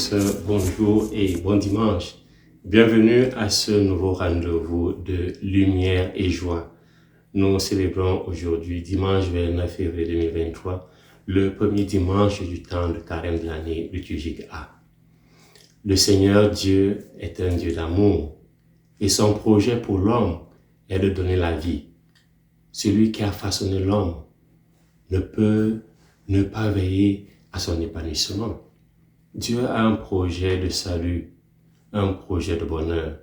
sœurs, bonjour et bon dimanche. Bienvenue à ce nouveau rendez-vous de lumière et joie. Nous célébrons aujourd'hui, dimanche 29 février 2023, le premier dimanche du temps de carême de l'année liturgique A. Le Seigneur Dieu est un Dieu d'amour et son projet pour l'homme est de donner la vie. Celui qui a façonné l'homme ne peut ne pas veiller à son épanouissement. Dieu a un projet de salut, un projet de bonheur.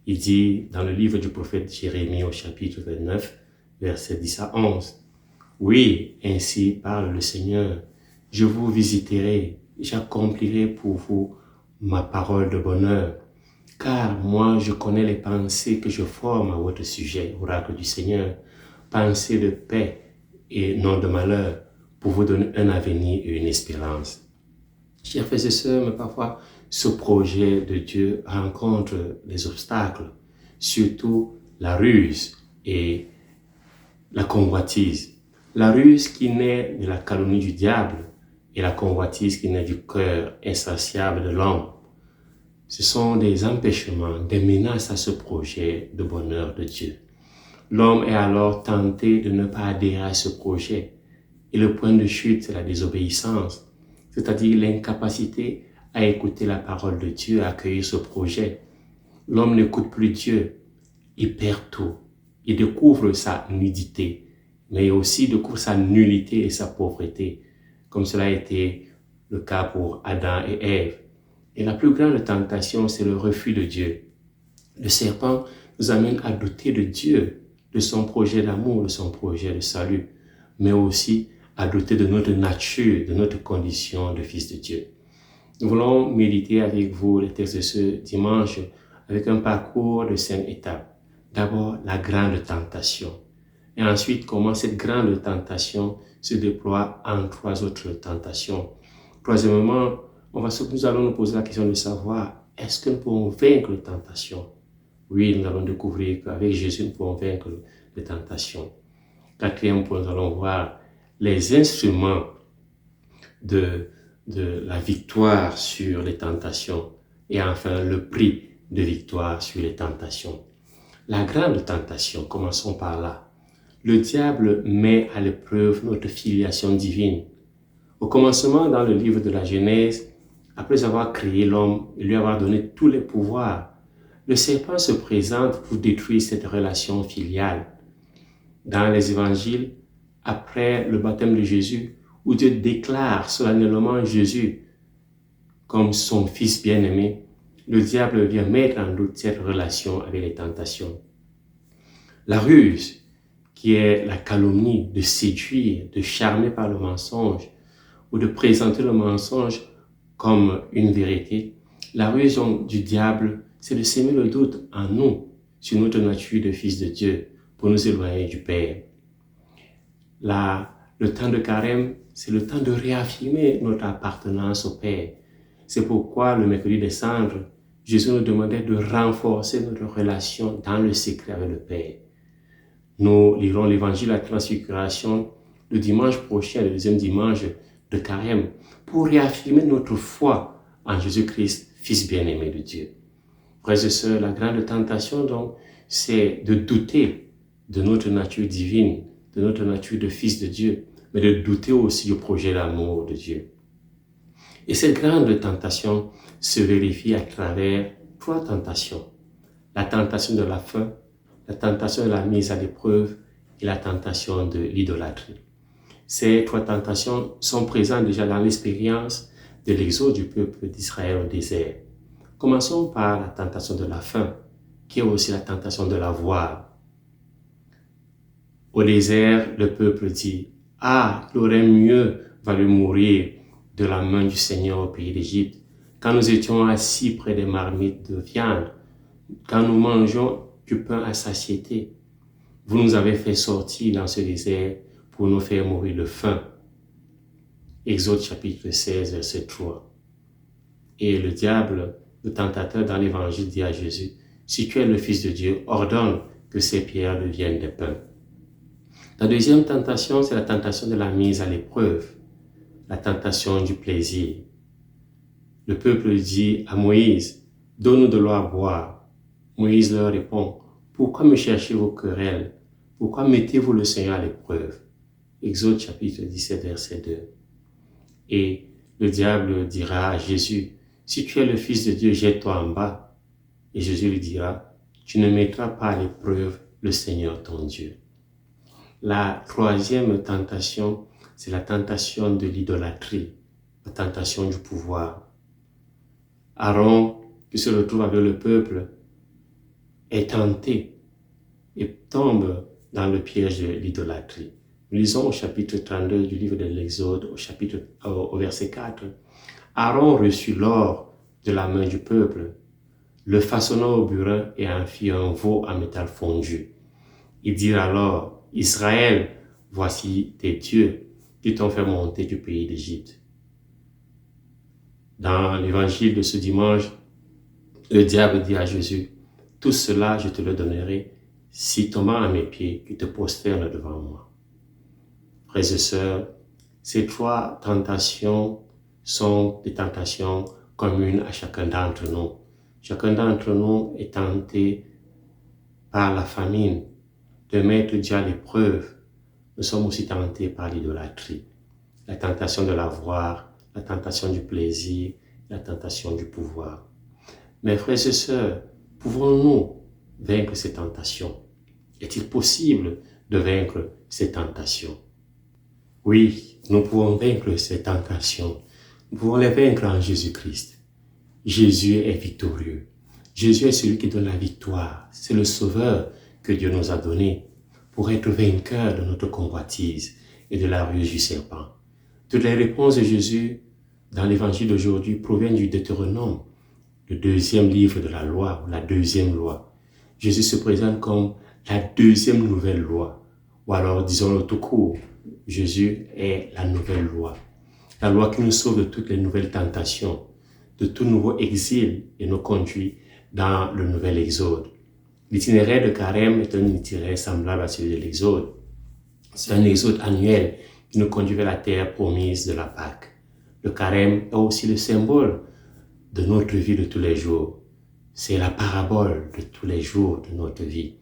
Il dit dans le livre du prophète Jérémie au chapitre 29, versets 10 à 11, « Oui, ainsi parle le Seigneur, je vous visiterai, j'accomplirai pour vous ma parole de bonheur, car moi je connais les pensées que je forme à votre sujet, oracle du Seigneur, pensées de paix et non de malheur, pour vous donner un avenir et une espérance. » Chers frères et sœurs, mais parfois ce projet de Dieu rencontre des obstacles, surtout la ruse et la convoitise. La ruse qui naît de la calomnie du diable et la convoitise qui naît du cœur insatiable de l'homme. Ce sont des empêchements, des menaces à ce projet de bonheur de Dieu. L'homme est alors tenté de ne pas adhérer à ce projet. Et le point de chute, c'est la désobéissance, c'est-à-dire l'incapacité à écouter la parole de Dieu, à accueillir ce projet. L'homme n'écoute plus Dieu, il perd tout. Il découvre sa nudité, mais aussi découvre sa nullité et sa pauvreté, comme cela a été le cas pour Adam et Ève. Et la plus grande tentation, c'est le refus de Dieu. Le serpent nous amène à douter de Dieu, de son projet d'amour, de son projet de salut, mais aussi à douter de notre nature, de notre condition de fils de Dieu. Nous voulons méditer avec vous les textes de ce dimanche avec un parcours de 5 étapes. D'abord, la grande tentation. Et ensuite, comment cette grande tentation se déploie en 3 autres tentations. Troisièmement, nous allons nous poser la question de savoir, est-ce que nous pouvons vaincre les tentations? Oui, nous allons découvrir qu'avec Jésus, nous pouvons vaincre les tentations. Quatrième point, nous allons voir les instruments de la victoire sur les tentations et enfin le prix de victoire sur les tentations. La grande tentation, commençons par là. Le diable met à l'épreuve notre filiation divine. Au commencement, dans le livre de la Genèse, après avoir créé l'homme et lui avoir donné tous les pouvoirs, le serpent se présente pour détruire cette relation filiale. Dans les évangiles, après le baptême de Jésus, où Dieu déclare solennellement Jésus comme son fils bien-aimé, le diable vient mettre en doute cette relation avec les tentations. La ruse, qui est la calomnie de séduire, de charmer par le mensonge, ou de présenter le mensonge comme une vérité. La ruse du diable, c'est de semer le doute en nous, sur notre nature de fils de Dieu, pour nous éloigner du Père. Le temps de carême, c'est le temps de réaffirmer notre appartenance au Père. C'est pourquoi le mercredi des cendres, Jésus nous demandait de renforcer notre relation dans le secret avec le Père. Nous lirons l'évangile de la transfiguration le dimanche prochain, le deuxième dimanche de carême, pour réaffirmer notre foi en Jésus-Christ, Fils bien-aimé de Dieu. Frères et sœurs, la grande tentation, donc, c'est de douter de notre nature divine, de notre nature de fils de Dieu, mais de douter aussi du projet d'amour de Dieu. Et cette grande tentation se vérifie à travers 3 tentations. La tentation de la faim, la tentation de la mise à l'épreuve et la tentation de l'idolâtrie. Ces 3 tentations sont présentes déjà dans l'expérience de l'exode du peuple d'Israël au désert. Commençons par la tentation de la faim, qui est aussi la tentation de la voile. Au désert, le peuple dit « Ah, il aurait mieux valu mourir de la main du Seigneur au pays d'Égypte, quand nous étions assis près des marmites de viande, quand nous mangeons du pain à satiété. Vous nous avez fait sortir dans ce désert pour nous faire mourir de faim. » Exode chapitre 16, verset 3. Et le diable, le tentateur dans l'évangile, dit à Jésus, « Si tu es le Fils de Dieu, ordonne que ces pierres deviennent des pains. » La deuxième tentation, c'est la tentation de la mise à l'épreuve, la tentation du plaisir. Le peuple dit à Moïse, donne-nous de l'eau à boire. Moïse leur répond, pourquoi me cherchez-vous querelle? Pourquoi mettez-vous le Seigneur à l'épreuve? Exode chapitre 17, verset 2. Et le diable dira à Jésus, si tu es le Fils de Dieu, jette-toi en bas. Et Jésus lui dira, tu ne mettras pas à l'épreuve le Seigneur ton Dieu. La troisième tentation, c'est la tentation de l'idolâtrie, la tentation du pouvoir. Aaron, qui se retrouve avec le peuple, est tenté et tombe dans le piège de l'idolâtrie. Lisons au chapitre 32 du livre de l'Exode, au verset 4. Aaron reçut l'or de la main du peuple, le façonna au burin et en fit un veau en métal fondu. Ils dirent alors, Israël, voici tes dieux qui t'ont fait monter du pays d'Égypte. Dans l'évangile de ce dimanche, le diable dit à Jésus, tout cela je te le donnerai si tombant à mes pieds, tu te prosternes devant moi. Frères et sœurs, ces trois tentations sont des tentations communes à chacun d'entre nous. Chacun d'entre nous est tenté par la famine de mettre Dieu à l'épreuve. Nous sommes aussi tentés par l'idolâtrie, la tentation de l'avoir, la tentation du plaisir, la tentation du pouvoir. Mes frères et sœurs, pouvons-nous vaincre ces tentations? Est-il possible de vaincre ces tentations? Oui, nous pouvons vaincre ces tentations. Nous pouvons les vaincre en Jésus-Christ. Jésus est victorieux. Jésus est celui qui donne la victoire. C'est le Sauveur que Dieu nous a donné pour être vainqueur de notre convoitise et de la ruse du serpent. Toutes les réponses de Jésus dans l'évangile d'aujourd'hui proviennent du Deutéronome, le deuxième livre de la loi, ou la deuxième loi. Jésus se présente comme la deuxième nouvelle loi, ou alors disons-le tout court, Jésus est la nouvelle loi. La loi qui nous sauve de toutes les nouvelles tentations, de tout nouveau exil et nous conduit dans le nouvel exode. L'itinéraire de Carême est un itinéraire semblable à celui de l'exode. C'est un exode annuel qui nous conduit vers la terre promise de la Pâque. Le Carême est aussi le symbole de notre vie de tous les jours. C'est la parabole de tous les jours de notre vie,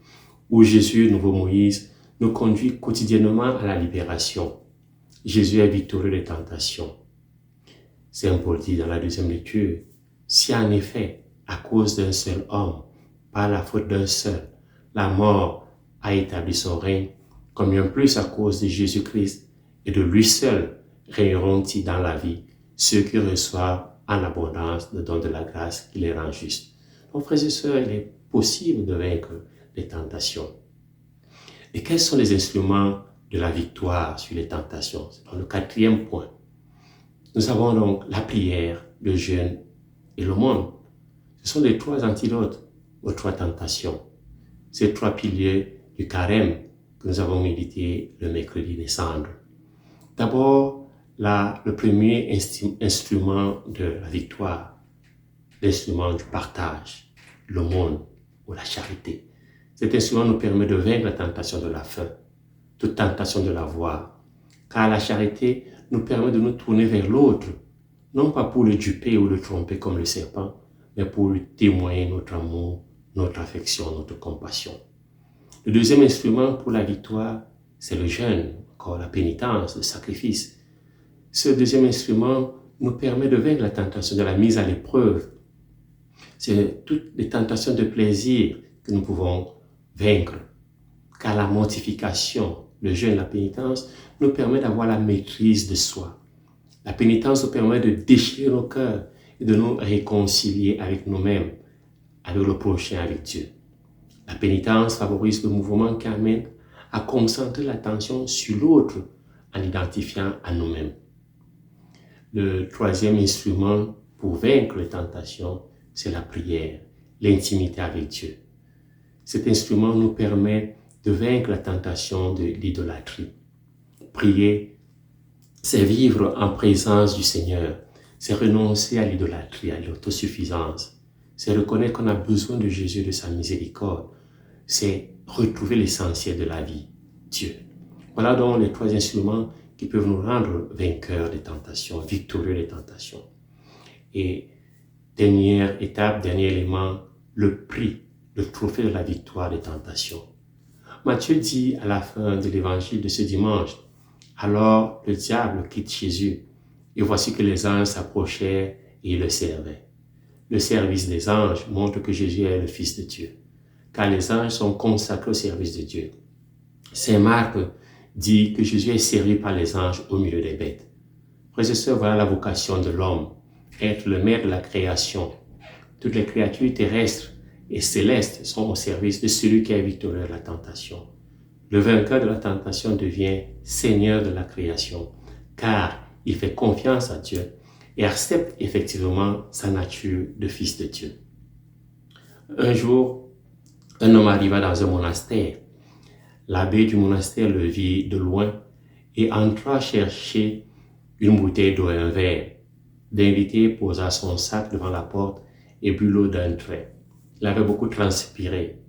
où Jésus, nouveau Moïse, nous conduit quotidiennement à la libération. Jésus est victorieux des tentations. Saint Paul dit dans la deuxième lecture, si en effet, à cause d'un seul homme, par la faute d'un seul, la mort a établi son règne, combien plus à cause de Jésus-Christ et de lui seul régneront-ils dans la vie ceux qui reçoivent en abondance le don de la grâce qui les rend justes. Donc, frères et sœurs, il est possible de vaincre les tentations. Et quels sont les instruments de la victoire sur les tentations? C'est dans le quatrième point. Nous avons donc la prière, le jeûne et l'aumône. Ce sont les trois antidotes aux trois tentations. Ces trois piliers du carême que nous avons médité le mercredi des cendres. D'abord, le premier instrument de la victoire, l'instrument du partage, l'aumône ou la charité. Cet instrument nous permet de vaincre la tentation de la faim, toute tentation de l'avoir, car la charité nous permet de nous tourner vers l'autre, non pas pour le duper ou le tromper comme le serpent, mais pour lui témoigner notre amour, notre affection, notre compassion. Le deuxième instrument pour la victoire, c'est le jeûne, encore la pénitence, le sacrifice. Ce deuxième instrument nous permet de vaincre la tentation de la mise à l'épreuve. C'est toutes les tentations de plaisir que nous pouvons vaincre, car la mortification, le jeûne, la pénitence nous permet d'avoir la maîtrise de soi. La pénitence nous permet de déchirer nos cœurs et de nous réconcilier avec nous-mêmes, avec le prochain, avec Dieu. La pénitence favorise le mouvement qui amène à concentrer l'attention sur l'autre en l'identifiant à nous-mêmes. Le troisième instrument pour vaincre les tentations, c'est la prière, l'intimité avec Dieu. Cet instrument nous permet de vaincre la tentation de l'idolâtrie. Prier, c'est vivre en présence du Seigneur, c'est renoncer à l'idolâtrie, à l'autosuffisance, c'est reconnaître qu'on a besoin de Jésus, de sa miséricorde, c'est retrouver l'essentiel de la vie, Dieu. Voilà donc les trois instruments qui peuvent nous rendre vainqueurs des tentations, victorieux des tentations. Et dernière étape, dernier élément, le prix, le trophée de la victoire des tentations. Matthieu dit à la fin de l'évangile de ce dimanche, alors le diable quitte Jésus, et voici que les anges s'approchèrent et le servaient. Le service des anges montre que Jésus est le Fils de Dieu, car les anges sont consacrés au service de Dieu. Saint Marc dit que Jésus est servi par les anges au milieu des bêtes. Frères et sœurs, voilà la vocation de l'homme, être le maître de la création. Toutes les créatures terrestres et célestes sont au service de celui qui est victorieux de la tentation. Le vainqueur de la tentation devient Seigneur de la création, car il fait confiance à Dieu et accepte effectivement sa nature de fils de Dieu. Un jour, un homme arriva dans un monastère. L'abbé du monastère le vit de loin et entra chercher une bouteille d'eau et un verre. L'invité posa son sac devant la porte et but l'eau d'un trait. Il avait beaucoup transpiré.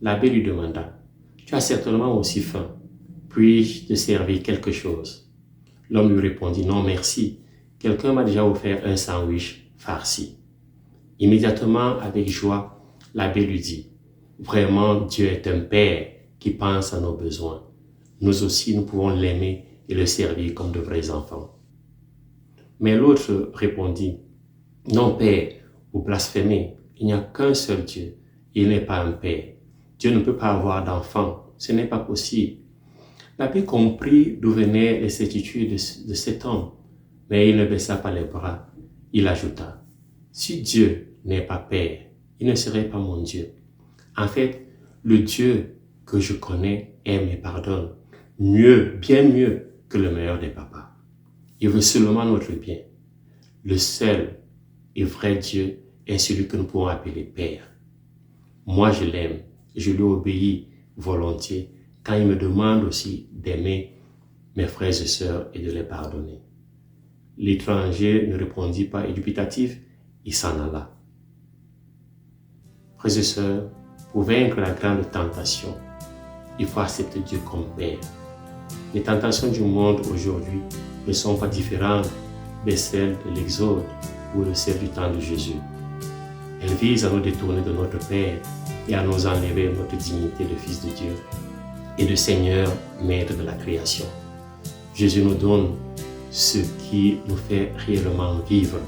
L'abbé lui demanda, « Tu as certainement aussi faim. Puis-je te servir quelque chose ?» L'homme lui répondit, « Non, merci. Quelqu'un m'a déjà offert un sandwich farci. » Immédiatement, avec joie, l'abbé lui dit, « Vraiment, Dieu est un Père qui pense à nos besoins. Nous aussi, nous pouvons l'aimer et le servir comme de vrais enfants. » Mais l'autre répondit, « Non, Père, vous blasphémez. Il n'y a qu'un seul Dieu. Il n'est pas un Père. Dieu ne peut pas avoir d'enfant. Ce n'est pas possible. » L'abbé comprit d'où venaient les certitudes de cet homme, mais il ne baissa pas les bras. Il ajouta, « Si Dieu n'est pas Père, il ne serait pas mon Dieu. En fait, le Dieu que je connais aime et pardonne, mieux, bien mieux que le meilleur des papas. Il veut seulement notre bien. Le seul et vrai Dieu est celui que nous pouvons appeler Père. Moi, je l'aime et je lui obéis volontiers quand il me demande aussi d'aimer mes frères et sœurs et de les pardonner. » L'étranger ne répondit pas et dubitatif, il s'en alla. Frères et sœurs, pour vaincre la grande tentation, il faut accepter Dieu comme Père. Les tentations du monde aujourd'hui ne sont pas différentes de celles de l'Exode ou de celles du temps de Jésus. Elles visent à nous détourner de notre Père et à nous enlever notre dignité de Fils de Dieu et de Seigneur, Maître de la création. Jésus nous donne ce qui nous fait réellement vivre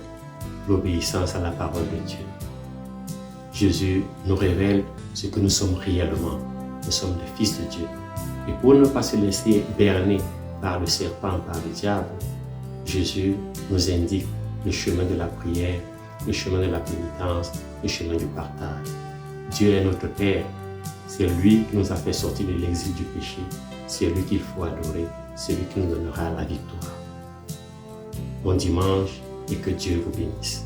l'obéissance à la parole de Dieu. Jésus nous révèle ce que nous sommes réellement. Nous sommes des fils de Dieu. Et pour ne pas se laisser berner par le serpent, par le diable, Jésus nous indique le chemin de la prière, le chemin de la pénitence, le chemin du partage. Dieu est notre Père. C'est lui qui nous a fait sortir de l'exil du péché. C'est lui qu'il faut adorer. C'est lui qui nous donnera la victoire. Bon dimanche et que Dieu vous bénisse.